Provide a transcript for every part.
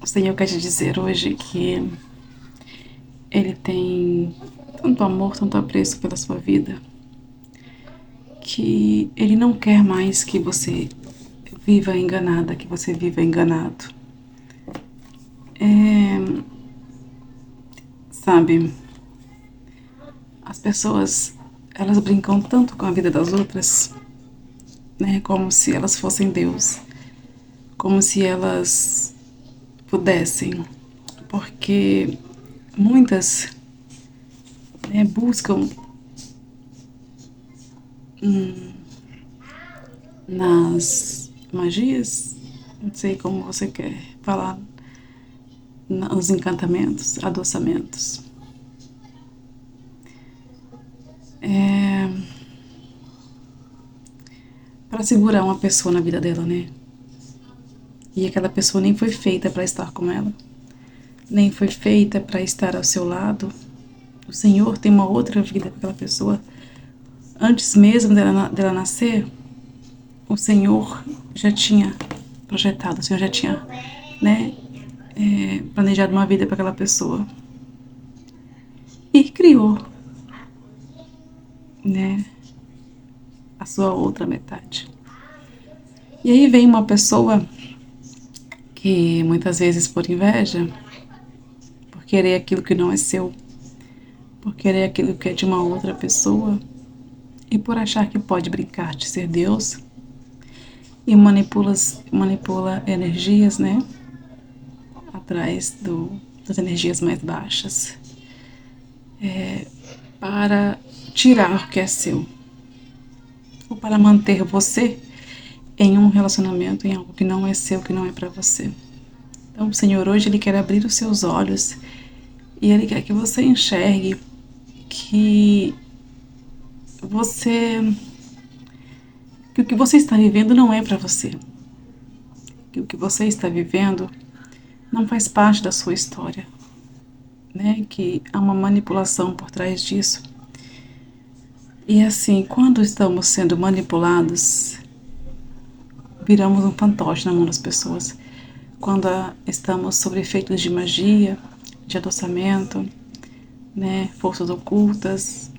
O Senhor quer te dizer hoje que Ele tem tanto amor, tanto apreço pela sua vida, que Ele não quer mais que você viva enganada, que você viva enganado. Sabe, as pessoas, elas brincam tanto com a vida das outras, né, como se elas fossem Deus, como se elas pudessem, porque muitas, né, buscam nas magias, não sei como você quer falar, nos encantamentos, adoçamentos. Para segurar uma pessoa na vida dela, né? E aquela pessoa nem foi feita para estar com ela, nem foi feita para estar ao seu lado. O Senhor tem uma outra vida para aquela pessoa. Antes mesmo dela nascer, o Senhor já tinha projetado, o Senhor já tinha, né, planejado uma vida para aquela pessoa. E criou, né, a sua outra metade. E aí vem uma pessoa que muitas vezes por inveja, por querer aquilo que não é seu, por querer aquilo que é de uma outra pessoa e por achar que pode brincar de ser Deus e manipula energias, né, atrás das energias mais baixas, para tirar o que é seu ou para manter você em um relacionamento, em algo que não é seu, que não é para você. Então, o Senhor hoje Ele quer abrir os seus olhos e Ele quer que você enxergue que que o que você está vivendo não é para você, que o que você está vivendo não faz parte da sua história, né? Que há uma manipulação por trás disso. E assim, quando estamos sendo manipulados, viramos um fantoche na mão das pessoas. Quando estamos sob efeitos de magia, de adoçamento, né, forças ocultas,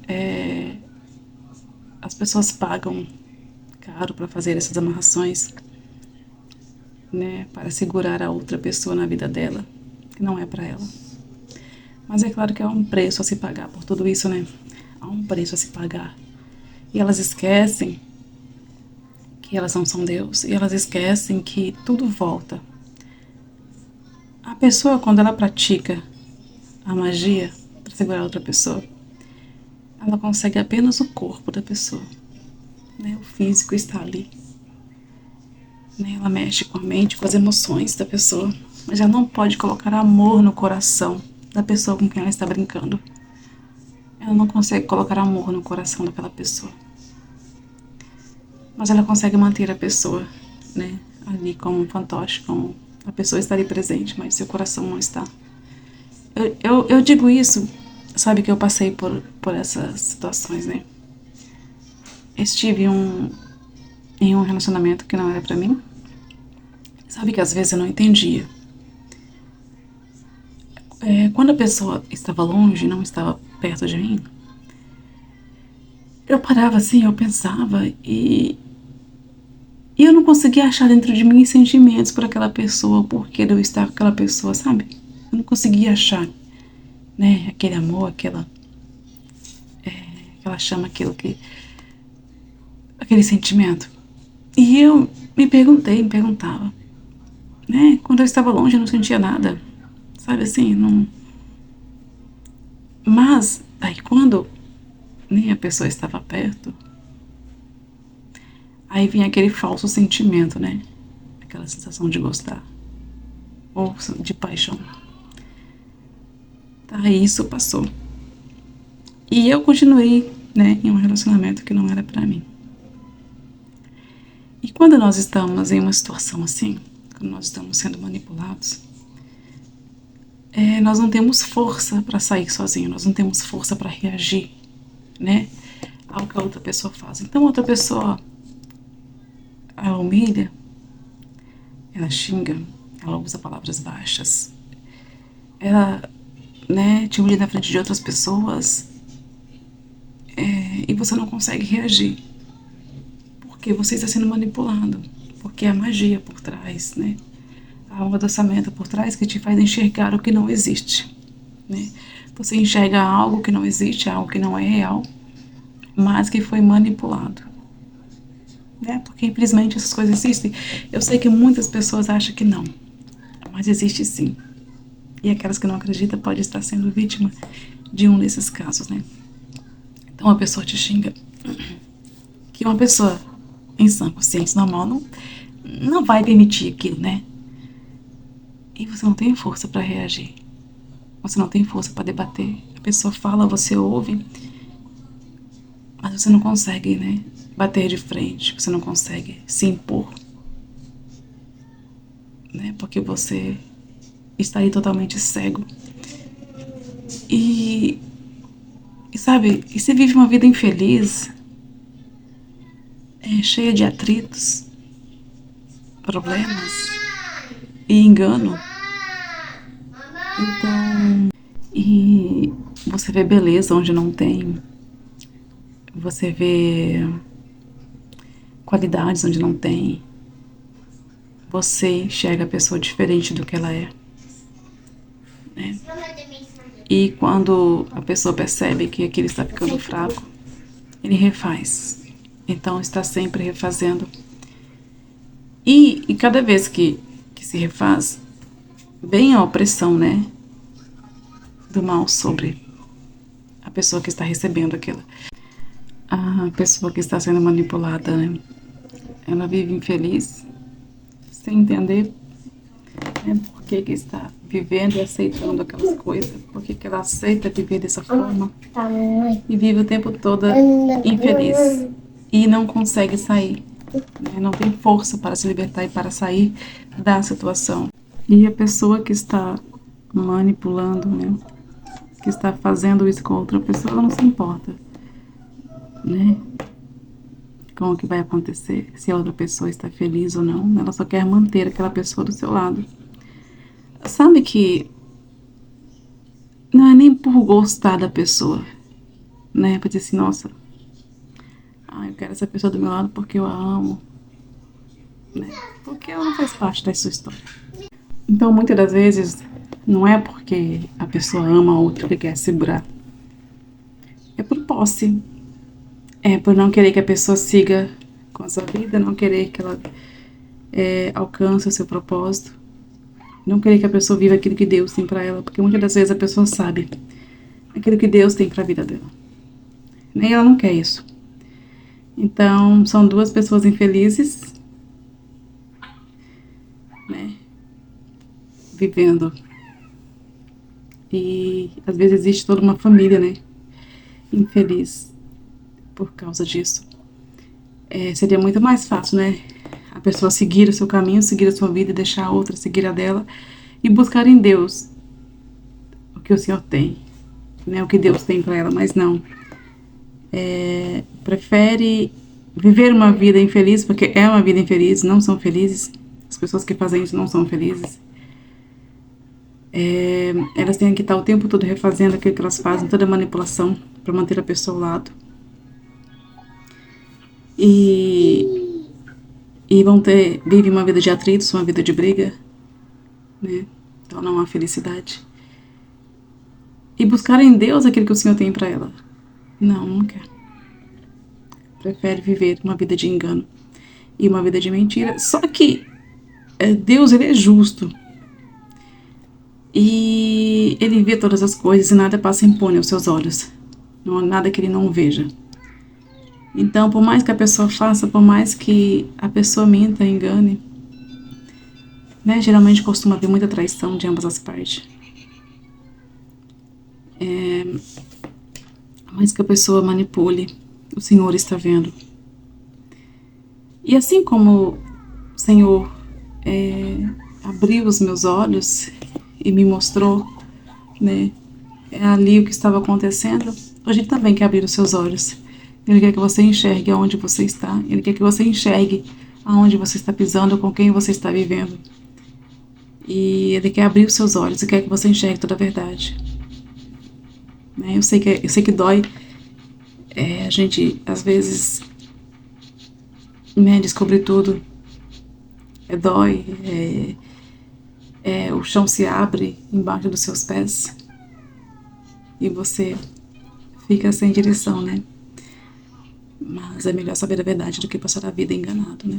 as pessoas pagam caro para fazer essas amarrações, né, para segurar a outra pessoa na vida dela, que não é para ela. Mas é claro que há um preço a se pagar por tudo isso, né? Há um preço a se pagar. E elas esquecem que elas não são Deus. E elas esquecem que tudo volta. A pessoa, quando ela pratica a magia para segurar outra pessoa, ela consegue apenas o corpo da pessoa, né? O físico está ali, né? Ela mexe com a mente, com as emoções da pessoa, mas ela não pode colocar amor no coração da pessoa com quem ela está brincando. Ela não consegue colocar amor no coração daquela pessoa. Mas ela consegue manter a pessoa, né, ali como um fantoche, como a pessoa está ali presente, mas seu coração não está. Eu digo isso, sabe que eu passei por essas situações, né? Estive em um relacionamento que não era pra mim. Sabe que às vezes eu não entendia. Quando a pessoa estava longe, não estava perto de mim, eu parava assim, eu pensava e eu não conseguia achar dentro de mim sentimentos por aquela pessoa, por querer eu estar com aquela pessoa, sabe? Eu não conseguia achar, né, aquele amor, aquela chama, aquele sentimento. E eu me perguntava, né? Quando eu estava longe eu não sentia nada, sabe assim, não. Mas aí quando nem a pessoa estava perto, aí vinha aquele falso sentimento, né? Aquela sensação de gostar ou de paixão. Tá, isso passou. E eu continuei, né, em um relacionamento que não era pra mim. E quando nós estamos em uma situação assim, quando nós estamos sendo manipulados, nós não temos força para sair sozinho, nós não temos força para reagir, né, ao que a outra pessoa faz. Então, a outra pessoa, ela humilha, ela xinga, ela usa palavras baixas, ela, né, te humilha na frente de outras pessoas, e você não consegue reagir, porque você está sendo manipulado, porque há magia por trás, né? Há um adoçamento por trás que te faz enxergar o que não existe, né? Você enxerga algo que não existe, algo que não é real, mas que foi manipulado, né? Porque infelizmente essas coisas existem. Eu sei que muitas pessoas acham que não, mas existe sim. E aquelas que não acreditam podem estar sendo vítima de um desses casos, né? Então uma pessoa te xinga, que uma pessoa em sã consciência normal não vai permitir aquilo, né? E você não tem força para reagir. Você não tem força para debater. A pessoa fala, você ouve, mas você não consegue, né? Bater de frente. Você não consegue se impor, né? Porque você está aí totalmente cego. E sabe, e você vive uma vida infeliz, cheia de atritos, problemas e engano. Então, e você vê beleza onde não tem, você vê qualidades onde não tem, você enxerga a pessoa diferente do que ela é, né? E quando a pessoa percebe que aquilo está ficando fraco, ele refaz. Então está sempre refazendo. E cada vez que se refaz, vem a opressão, né? Do mal sobre a pessoa que está recebendo aquilo. A pessoa que está sendo manipulada, né? Ela vive infeliz, sem entender, né, por que está vivendo e aceitando aquelas coisas, por que ela aceita viver dessa forma e vive o tempo todo infeliz e não consegue sair, né, não tem força para se libertar e para sair da situação. E a pessoa que está manipulando, né, que está fazendo isso com outra pessoa, ela não se importa, né, com o que vai acontecer, se a outra pessoa está feliz ou não. Ela só quer manter aquela pessoa do seu lado. Sabe que não é nem por gostar da pessoa, né? Pra dizer assim, nossa, eu quero essa pessoa do meu lado porque eu a amo, né? Porque ela não faz parte da sua história. Então, muitas das vezes, não é porque a pessoa ama a outra que quer segurar. É por posse. É por não querer que a pessoa siga com a sua vida, não querer que ela alcance o seu propósito. Não querer que a pessoa viva aquilo que Deus tem para ela, porque muitas das vezes a pessoa sabe aquilo que Deus tem para a vida dela. Nem ela não quer isso. Então, são duas pessoas infelizes, né? Vivendo. E às vezes existe toda uma família, né? Infeliz por causa disso. Seria muito mais fácil, né? A pessoa seguir o seu caminho, seguir a sua vida e deixar a outra seguir a dela e buscar em Deus o que o Senhor tem, né? O que Deus tem para ela, mas não. Prefere viver uma vida infeliz, porque é uma vida infeliz, não são felizes. As pessoas que fazem isso não são felizes. Elas têm que estar o tempo todo refazendo aquilo que elas fazem, toda a manipulação para manter a pessoa ao lado. E vive uma vida de atritos, uma vida de briga, né? Então não há felicidade. E buscar em Deus aquilo que o Senhor tem para ela. Não quer. Prefere viver uma vida de engano e uma vida de mentira. Só que Deus, ele é justo. E ele vê todas as coisas e nada passa impune aos seus olhos. Não há nada que ele não veja. Então, por mais que a pessoa faça, por mais que a pessoa minta, engane, né, geralmente costuma haver muita traição de ambas as partes. Por mais que a pessoa manipule, o Senhor está vendo. E assim como o Senhor abriu os meus olhos e me mostrou, né, ali o que estava acontecendo, hoje Ele também quer abrir os seus olhos. Ele quer que você enxergue aonde você está. Ele quer que você enxergue aonde você está pisando, com quem você está vivendo. E Ele quer abrir os seus olhos e quer que você enxergue toda a verdade. Né? Eu sei que dói. A gente, às vezes, né, descobrir tudo. Dói. O chão se abre embaixo dos seus pés. E você fica sem direção, né? Mas é melhor saber a verdade do que passar a vida enganado, né?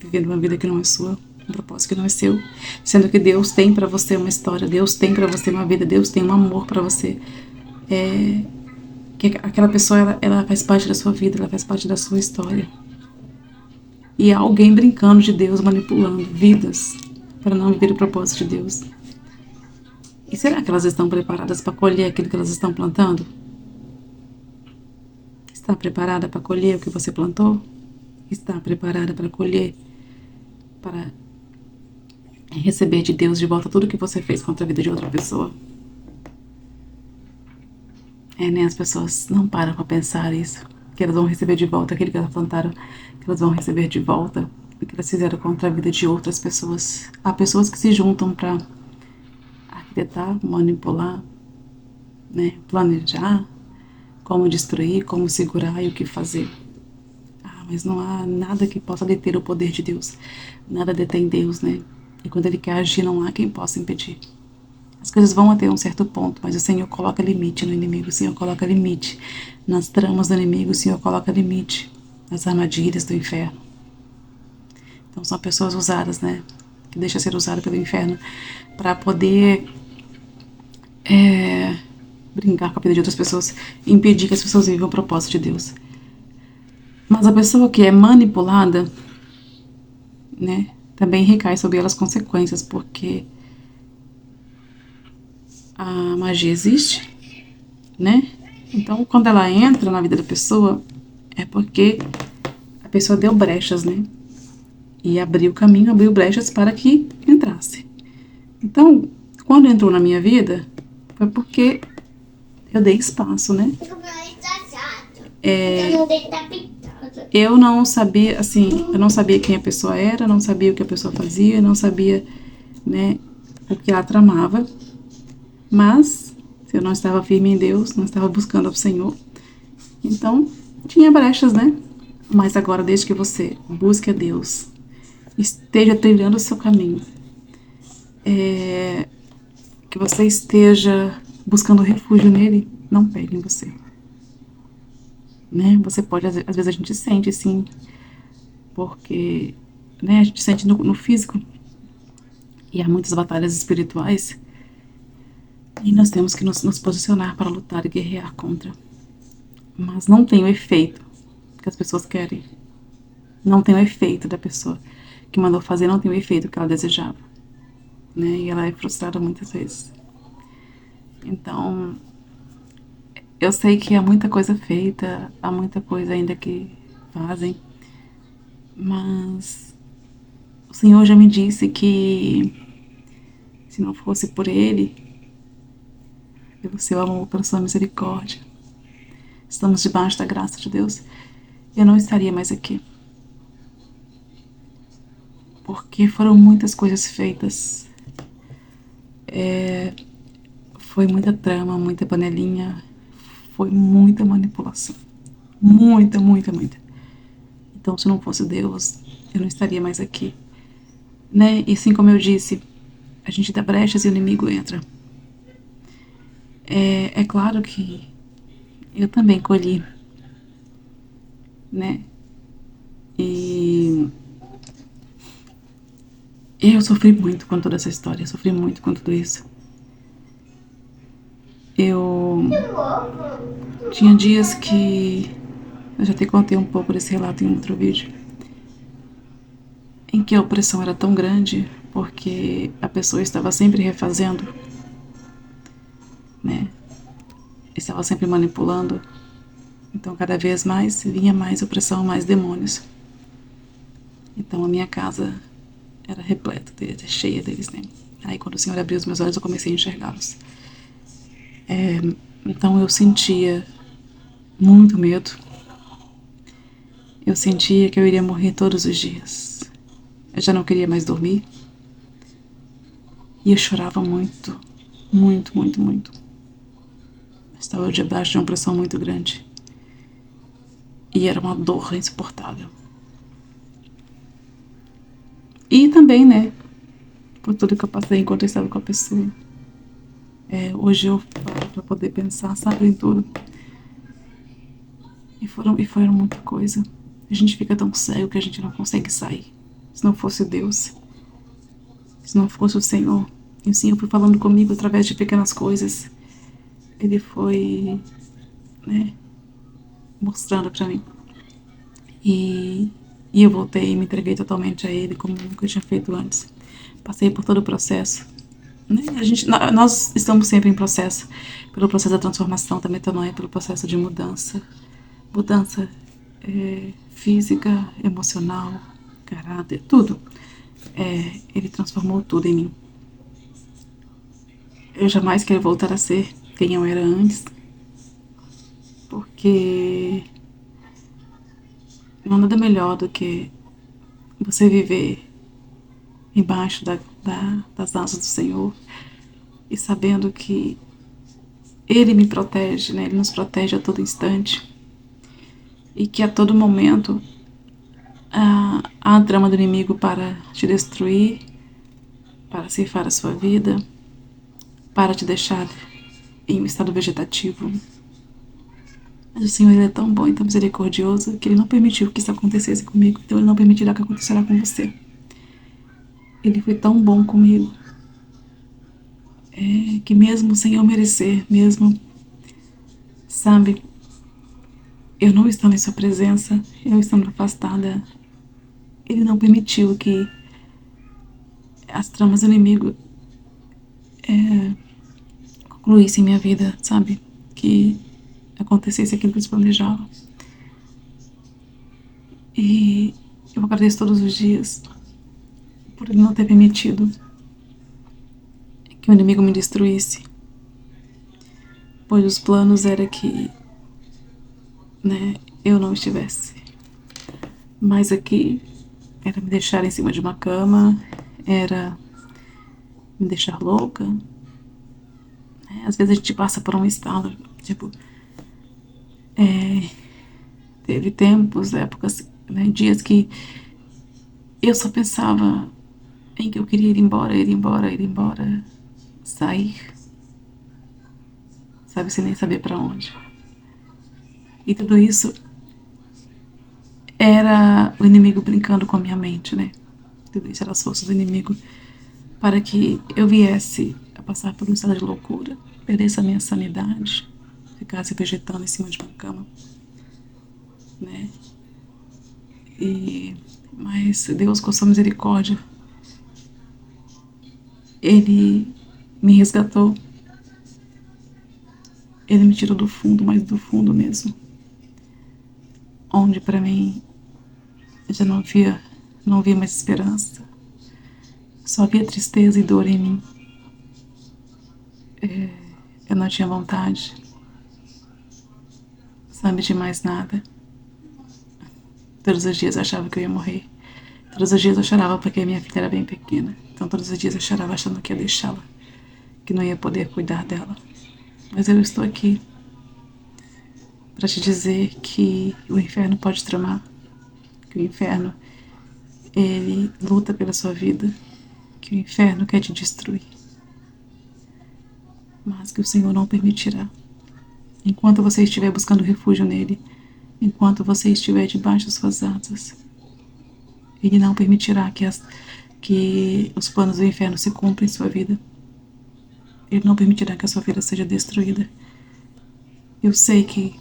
Vivendo uma vida que não é sua, um propósito que não é seu, sendo que Deus tem pra você uma história, Deus tem pra você uma vida, Deus tem um amor pra você. Que aquela pessoa, ela faz parte da sua vida, ela faz parte da sua história. E há alguém brincando de Deus, manipulando vidas para não viver o propósito de Deus. E será que elas estão preparadas para colher aquilo que elas estão plantando? Está preparada para colher o que você plantou? Está preparada para colher, para receber de Deus de volta tudo que você fez contra a vida de outra pessoa? Né? As pessoas não param para pensar isso, que elas vão receber de volta aquilo que elas plantaram, que elas vão receber de volta o que elas fizeram contra a vida de outras pessoas. Há pessoas que se juntam para arquitetar, manipular, né? Planejar como destruir, como segurar e o que fazer. Mas não há nada que possa deter o poder de Deus. Nada detém Deus, né? E quando Ele quer agir, não há quem possa impedir. As coisas vão até um certo ponto, mas o Senhor coloca limite no inimigo. O Senhor coloca limite nas tramas do inimigo. O Senhor coloca limite nas armadilhas do inferno. Então são pessoas usadas, né? Que deixam ser usadas pelo inferno para poder brincar com a vida de outras pessoas e impedir que as pessoas vivam o propósito de Deus. Mas a pessoa que é manipulada, né, também recai sobre ela as consequências, porque a magia existe, né? Então, quando ela entra na vida da pessoa, é porque a pessoa deu brechas, né? E abriu caminho, abriu brechas para que entrasse. Então, quando entrou na minha vida, foi porque eu dei espaço, né? Eu não sabia, assim, eu não sabia quem a pessoa era, não sabia o que a pessoa fazia, não sabia, né, o que ela tramava. Mas, se eu não estava firme em Deus, não estava buscando ao Senhor, então tinha brechas, né? Mas agora, desde que você busque a Deus, esteja trilhando o seu caminho, que você esteja buscando refúgio nele, não pegue em você. Né? Você pode, às vezes a gente sente, sim, porque, né, a gente sente no físico, e há muitas batalhas espirituais, e nós temos que nos posicionar para lutar e guerrear contra. Mas não tem o efeito que as pessoas querem. Não tem o efeito da pessoa que mandou fazer, não tem o efeito que ela desejava. Né? E ela é frustrada muitas vezes. Então, eu sei que há muita coisa feita, há muita coisa ainda que fazem, mas o Senhor já me disse que se não fosse por Ele, pelo seu amor, pela sua misericórdia, estamos debaixo da graça de Deus, eu não estaria mais aqui. Porque foram muitas coisas feitas. Foi muita trama, muita panelinha, foi muita manipulação. Muita, muita, muita. Então, se não fosse Deus, eu não estaria mais aqui. Né? E assim como eu disse, a gente dá brechas e o inimigo entra. É claro que eu também colhi, né? E eu sofri muito com toda essa história, sofri muito com tudo isso. Eu tinha dias que eu já te contei um pouco desse relato em outro vídeo, em que a opressão era tão grande porque a pessoa estava sempre refazendo, né? Estava sempre manipulando. Então, cada vez mais vinha mais opressão, mais demônios. Então, a minha casa era repleta deles, cheia deles, né? Aí, quando o Senhor abriu os meus olhos, eu comecei a enxergá-los. Então, eu sentia muito medo. Eu sentia que eu iria morrer todos os dias. Eu já não queria mais dormir. E eu chorava muito, muito, muito, muito. Estava debaixo de uma pressão muito grande. E era uma dor insuportável. E também, né, por tudo que eu passei enquanto eu estava com a pessoa. Hoje eu paro para poder pensar, sabe, em tudo. E foram muita coisa. A gente fica tão cego que a gente não consegue sair. Se não fosse Deus, se não fosse o Senhor. E o Senhor foi falando comigo através de pequenas coisas. Ele foi, né, mostrando para mim. E eu voltei e me entreguei totalmente a Ele, como nunca tinha feito antes. Passei por todo o processo. Né? Nós estamos sempre em processo. Pelo processo da transformação da metanoia, pelo processo de mudança. Mudança física, emocional, caráter, tudo. Ele transformou tudo em mim. Eu jamais quero voltar a ser quem eu era antes, porque não há nada melhor do que você viver embaixo das asas do Senhor e sabendo que Ele me protege, né? Ele nos protege a todo instante e que a todo momento há a trama do inimigo para te destruir, para ceifar a sua vida, para te deixar em um estado vegetativo. Mas o Senhor, Ele é tão bom e tão misericordioso que Ele não permitiu que isso acontecesse comigo, então Ele não permitirá que acontecerá com você. Ele foi tão bom comigo, que mesmo sem eu merecer, mesmo, sabe, eu não estando em sua presença, eu estando afastada, Ele não permitiu que as tramas do inimigo concluíssem minha vida, sabe, que acontecesse aquilo que eles planejavam. E eu agradeço todos os dias por Ele não ter permitido que o inimigo me destruísse, pois os planos era que, né, eu não estivesse mais aqui. Era me deixar em cima de uma cama, era me deixar louca. Às vezes a gente passa por um estado, tipo, teve tempos, épocas, né, dias que eu só pensava em que eu queria ir embora, ir embora, ir embora, sair, sabe, sem nem saber para onde. E tudo isso era o inimigo brincando com a minha mente, né? Tudo isso eram as forças do inimigo para que eu viesse a passar por um estado de loucura, perdesse a minha sanidade, ficasse vegetando em cima de uma cama, né? Mas Deus, com sua misericórdia, Ele me resgatou. Ele me tirou do fundo, mas do fundo mesmo, onde para mim já não havia mais esperança. Só havia tristeza e dor em mim. Eu não tinha vontade, sabe, de mais nada. Todos os dias eu achava que eu ia morrer. Todos os dias eu chorava porque a minha filha era bem pequena. Então todos os dias eu chorava achando que ia deixá-la, que não ia poder cuidar dela. Mas eu estou aqui para te dizer que o inferno pode tramar, que o inferno, ele luta pela sua vida, que o inferno quer te destruir, mas que o Senhor não permitirá. Enquanto você estiver buscando refúgio nele, enquanto você estiver debaixo das suas asas, Ele não permitirá que os planos do inferno se cumpram em sua vida. Ele não permitirá que a sua vida seja destruída. Eu sei que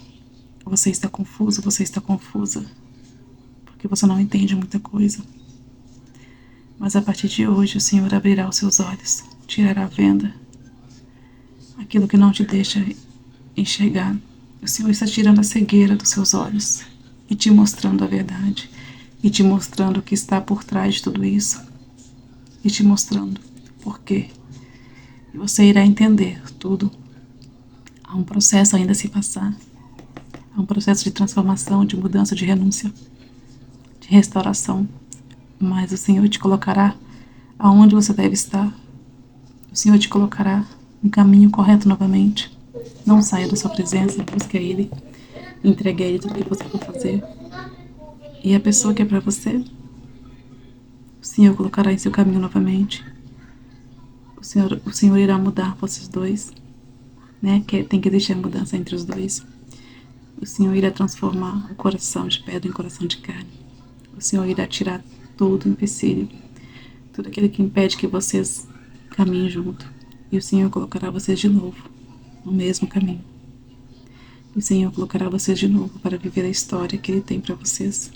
você está confuso, você está confusa, porque você não entende muita coisa. Mas a partir de hoje o Senhor abrirá os seus olhos, tirará a venda, aquilo que não te deixa enxergar. O Senhor está tirando a cegueira dos seus olhos e te mostrando a verdade, e te mostrando o que está por trás de tudo isso, e te mostrando por quê. E você irá entender tudo. Há um processo ainda a se passar. Há um processo de transformação, de mudança, de renúncia, de restauração. Mas o Senhor te colocará aonde você deve estar. O Senhor te colocará no caminho correto novamente. Não saia da sua presença, busque a Ele, entregue a Ele tudo o que você for fazer. E a pessoa que é para você, o Senhor colocará em seu caminho novamente. O Senhor irá mudar vocês dois, né? Que tem que existir a mudança entre os dois. O Senhor irá transformar o coração de pedra em coração de carne. O Senhor irá tirar todo o empecilho, tudo aquilo que impede que vocês caminhem junto. E o Senhor colocará vocês de novo no mesmo caminho. E o Senhor colocará vocês de novo para viver a história que Ele tem para vocês.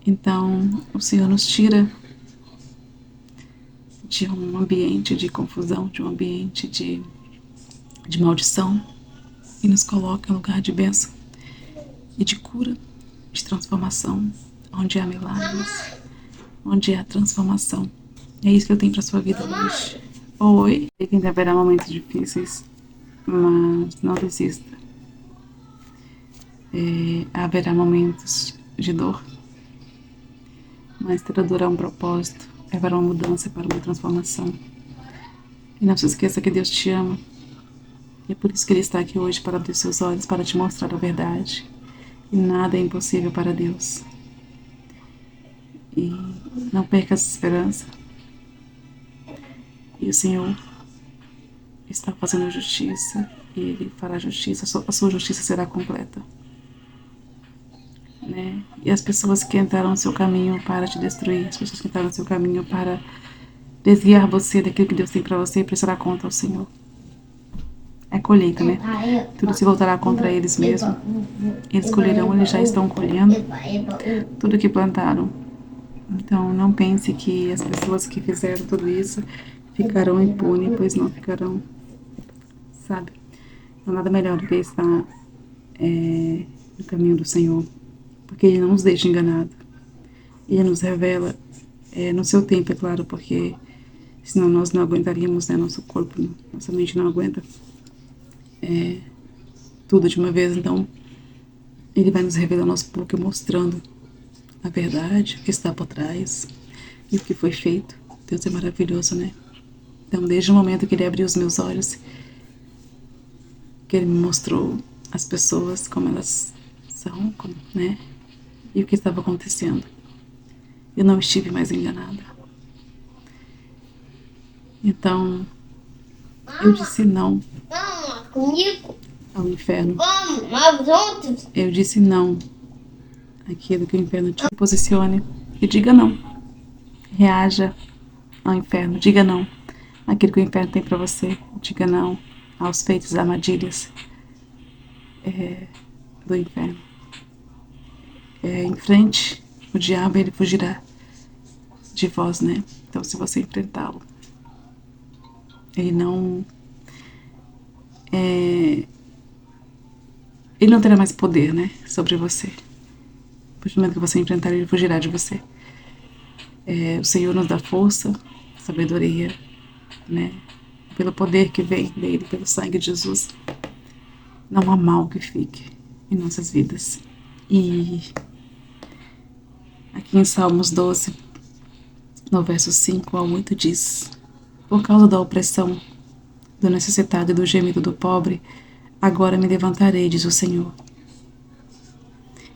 Então, o Senhor nos tira de um ambiente de confusão, de um ambiente de maldição, e nos coloca em um lugar de bênção e de cura, de transformação, onde há milagres, onde há transformação. É isso que eu tenho para sua vida hoje. Oi. Sei que ainda haverá momentos difíceis, mas não desista. Haverá momentos de dor, mas terá durar um propósito, haverá uma mudança para uma transformação. E não se esqueça que Deus te ama. E é por isso que Ele está aqui hoje, para abrir seus olhos, para te mostrar a verdade. E nada é impossível para Deus. E não perca essa esperança. E o Senhor está fazendo justiça, e Ele fará justiça, a sua justiça será completa. Né? E as pessoas que entraram no seu caminho para te destruir, as pessoas que entraram no seu caminho para desviar você daquilo que Deus tem para você, prestará conta ao Senhor. É colheita, né? Tudo se voltará contra eles mesmos. Eles colherão, eles já estão colhendo tudo que plantaram. Então, não pense que as pessoas que fizeram tudo isso ficarão impunes, pois não ficarão, sabe? Não há nada melhor do que estar no caminho do Senhor, porque Ele não nos deixa enganados. Ele nos revela no seu tempo, é claro, porque senão nós não aguentaríamos, né? Nosso corpo, nossa mente não aguenta tudo de uma vez. Então, Ele vai nos revelando aos poucos, mostrando a verdade, o que está por trás e o que foi feito. Deus é maravilhoso, né? Então, desde o momento que Ele abriu os meus olhos, que Ele me mostrou as pessoas como elas são, né? E o que estava acontecendo, eu não estive mais enganada. Então, eu disse não ao inferno. Eu disse não àquilo que o inferno te posicione. E diga não. Reaja ao inferno. Diga não àquilo que o inferno tem para você. Diga não aos feitos, armadilhas do inferno. Enfrente o diabo, ele fugirá de vós, né? Então, se você enfrentá-lo, ele não terá mais poder, né, sobre você. A partir do momento que você enfrentar, ele fugirá de você. O Senhor nos dá força, sabedoria, né, pelo poder que vem dele, pelo sangue de Jesus. Não há mal que fique em nossas vidas. E aqui em Salmos 12, no verso 5 ao 8 diz: por causa da opressão do necessitado e do gemido do pobre, agora me levantarei, diz o Senhor.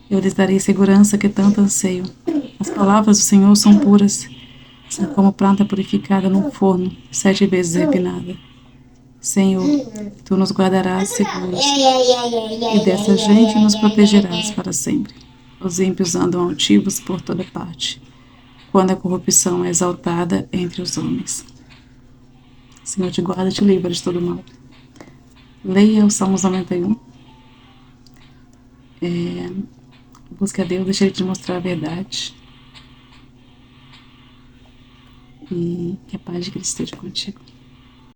Eu lhes darei segurança que tanto anseio. As palavras do Senhor são puras, são como prata purificada num forno, 7 vezes refinada. Senhor, Tu nos guardarás seguros, e dessa gente nos protegerás para sempre. Os ímpios andam altivos por toda parte, quando a corrupção é exaltada entre os homens. Senhor, te guarda e te livra de todo mal. Leia o Salmos 91. Busque a Deus, deixa Ele te mostrar a verdade. E que a paz de Cristo esteja contigo.